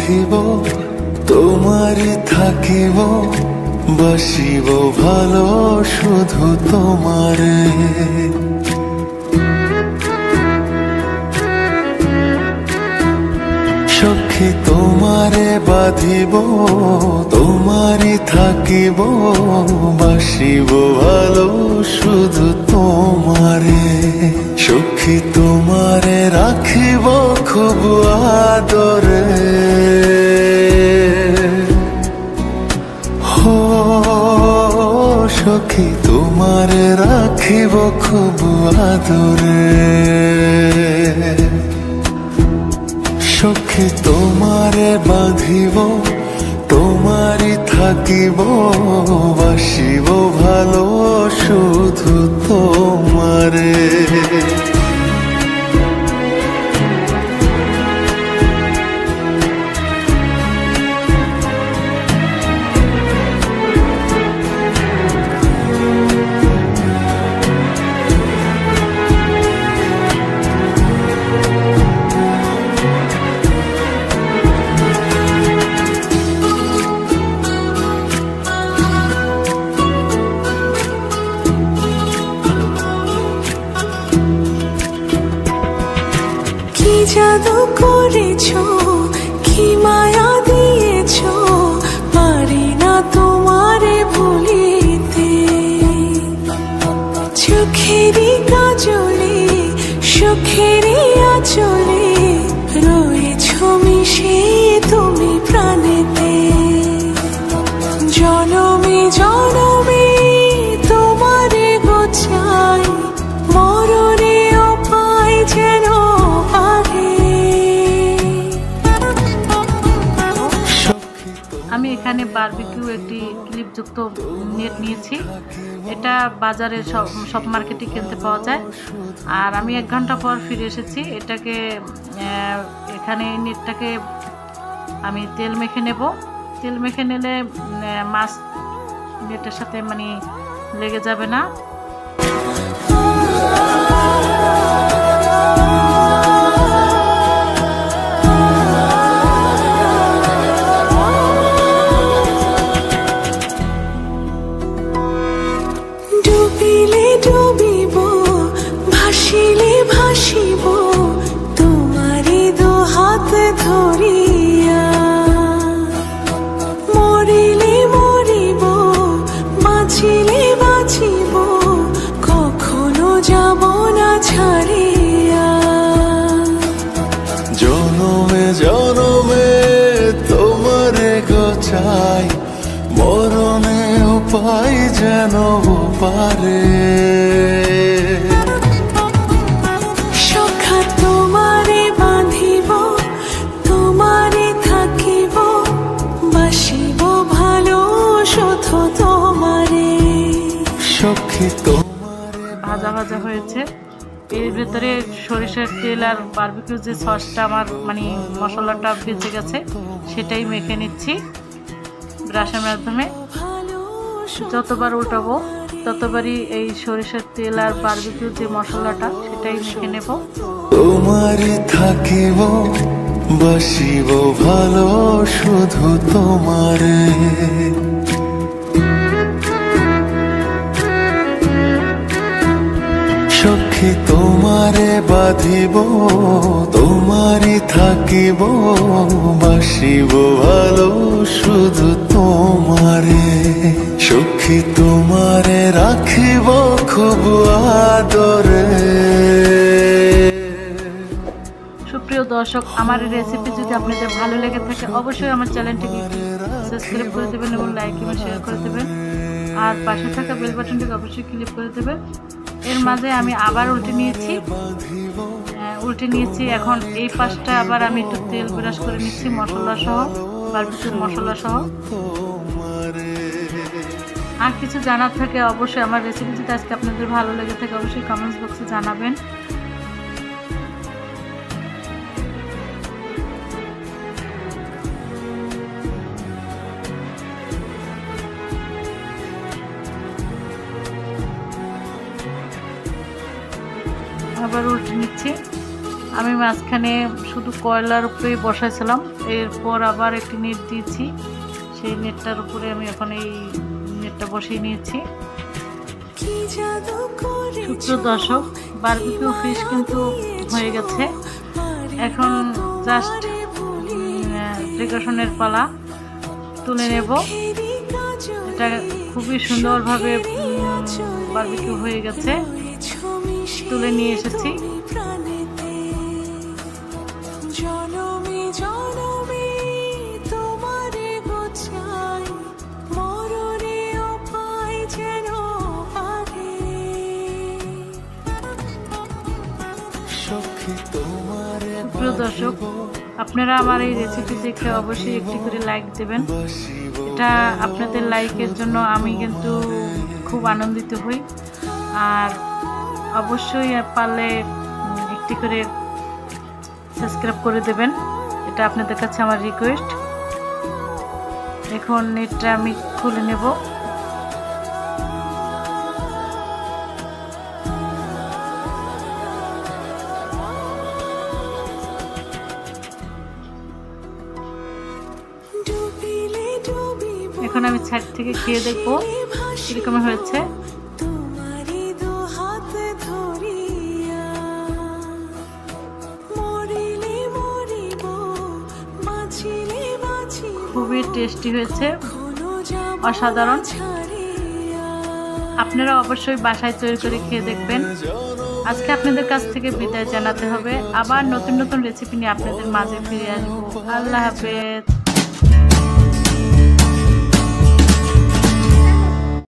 বাঁধিব তোমারে থাকিব বাসিব ভালো শুধু তোমারে সখী তোমারে বাঁধিব তোমারে থাকিব বাসিব ভালো শুধু তোমারে সখী তোমারে রাখিব খুব আদরে হো সখী তোমারে রাখিব খুব আদরে সখী তোমারে বাঁধিব তোমারে থাকিব বাসিব ভালো শুধু তোমারে জাদু করেছো কি মায়া দিয়েছো পারি না তোমারে ভুলিতে চোখেরই কাজলে সুখেরই আঁচলে রয়েছো মিশে তুমি প্রাণেতে জনমে জনমে তোমারে গোছাই মরণেও পাই যেন আমি এখানে বারবিকিউ একটি ক্লিপযুক্ত নেট নিয়েছি। এটা বাজারে সব মার্কেটে কিনতে পাওয়া যায়। আর আমি 1 ঘন্টা পর ফিরে এসেছি। এটাকে এখানে নেটটাকে আমি তেল মেখে নেব। তেল মেখে নিলে মাছ নেটের সাথে মানে লেগে যাবে না। ডুবিব ভাসিলে ভাসিব তোমারি দু হাত ধরিয়া মরিলে মরিব বাঁচিলে বাঁচিব কখনো যাব না ছাড়িয়া জনমে জনমে তোমারে গোছাই মরণে উপায় যেন পারে সখা তোমারে বাঁধিব তোমারে থাকিব বাসিব ভালো শুধু তোমারে সখী তোমারে ভাজা ভাজা হয়েছে। এর ভেতরে সরিষার তেল আর বারবিকিউ যে সসটা আমার মানে মশলাটা বেঁচে গেছে সেটাই মেখে নিচ্ছি ব্রাশের মাধ্যমে। যতবার উল্টাবো ততবারই এই সরিষার তেল আর বারবিকিউ যে মশলাটা সেটাই মেখে নেব। তোমারে থাকিব বাসিব ভালো শুধু তোমারে সখী তোমারে বাঁধিব তোমারে থাকিব বাসিব ভালো শুধু তোমারে সখী তোমারে রাখিব খুব আদরে। সুপ্রিয় দর্শক, আমার এই রেসিপি যদি আপনাদের ভালো লেগে থাকে অবশ্যই আমার চ্যানেলটিকে সাবস্ক্রাইব করে দেবেন এবং লাইক এবং শেয়ার করে দেবেন। আর পাশে থাকা বেল বাটনটিকে অবশ্যই ক্লিক করে দেবেন। এর মাঝে আমি আবার উল্টে নিয়েছি। এখন এই পাশটা আবার আমি একটু তেল ব্রাশ করে নিচ্ছি মশলা সহ, বারবিকিউর মশলা সহ। আর কিছু জানার থাকে অবশ্যই আমার রেসিপি যদি আজকে আপনাদের ভালো লেগে থাকে অবশ্যই কমেন্টস বক্সে জানাবেন। আবার উল্টে নিচ্ছি। আমি মাঝখানে শুধু কয়লার উপরে বসাইছিলাম, এরপর আবার একটি নেট দিয়েছি, সেই নেটটার উপরে আমি এখন এই নেটটা বসিয়ে নিয়েছি। সুপ্রিয় দর্শক, বারবিকিউ ফিশ কিন্তু হয়ে গেছে, এখন জাস্ট ডেকোরেশনের পালা, তুলে নেব। এটা খুবই সুন্দরভাবে বারবিকিউ হয়ে গেছে, তুলে নিয়ে এসেছি। প্রিয় দর্শক, আপনারা আমার এই রেসিপি দেখে অবশ্যই একটি করে লাইক দেবেন। এটা আপনাদের লাইকের জন্য আমি কিন্তু খুব আনন্দিত হই, আর অবশ্যই পারলে একটি করে সাবস্ক্রাইব করে দেবেন, এটা আপনাদের কাছে আমার রিকোয়েস্ট। এখন নেটটা আমি খুলে নেব। এখন আমি ছাদ থেকে খেয়ে দেখবো কিরকম হয়েছে। খুবই টেস্টি হয়েছে, অসাধারণ। আপনারা অবশ্যই বাসায় তৈরি করে খেয়ে দেখবেন। আজকে আপনাদের কাছ থেকে বিদায় জানাতে হবে, আবার নতুন নতুন রেসিপি নিয়ে আপনাদের মাঝে ফিরে আসবো। আল্লাহ হাফেজ।